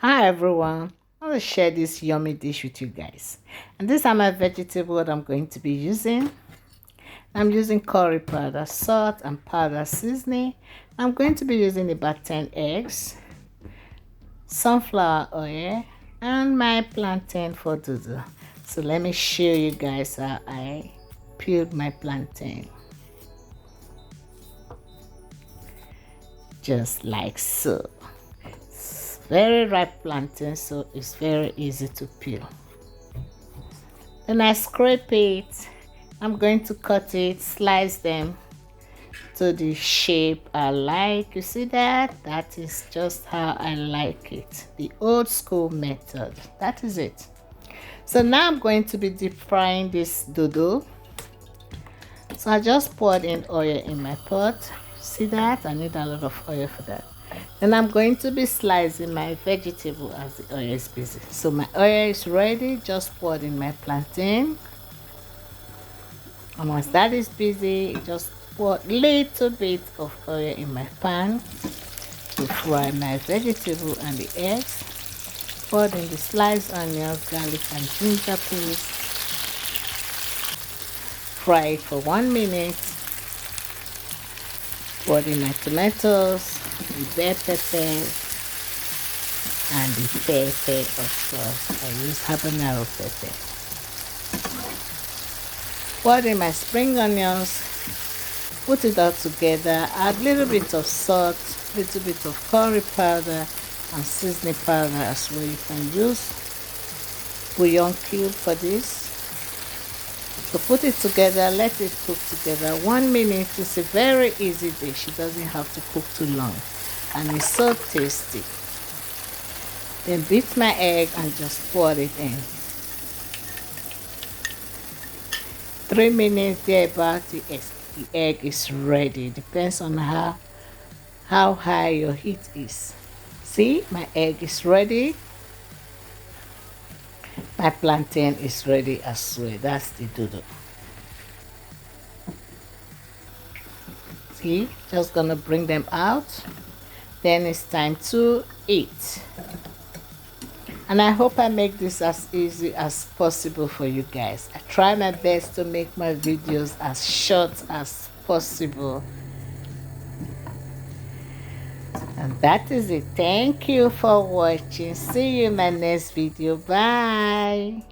Hi everyone, I want to share this yummy dish with you guys. And these are my vegetables that I'm going to be using. I'm using curry powder, salt and powder seasoning. I'm going to be using about 10 eggs, sunflower oil, and my plantain for dodo. So let me show you guys how I peeled my plantain. Just like so. Very ripe plantain, so it's very easy to peel. Then I scrape it. I'm going to cut it, slice them to the shape I like. You see that? That is just how I like it. The old school method. That is it. So now I'm going to be deep frying this dodo. So I just poured in oil in my pot. See that? I need a lot of oil for that. Then I'm going to be slicing my vegetable as the oil is busy. So my oil is ready. Just poured in my plantain. And once that is busy, just pour a little bit of oil in my pan to fry my vegetable and the eggs. Pour in the sliced onions, garlic and ginger paste. Fry it for 1 minute. Pour in my tomatoes, the bell pepper, and the pepper, of course. I use habanero pepper. Pour in my spring onions, put it all together, add a little bit of salt, little bit of curry powder and seasoning powder as well. You can use bouillon cube for this. So put it together, let it cook together 1 minute. It's a very easy dish. It doesn't have to cook too long and it's so tasty. Then beat my egg and just pour it in. 3 minutes thereabout, the egg is ready. Depends on how high your heat is. See, my egg is ready. My plantain is ready as well. That's the dodo. See, just gonna bring them out. Then it's time to eat. And I hope I make this as easy as possible for you guys. I try my best to make my videos as short as possible. And that is it. Thank you for watching. See you in my next video. Bye.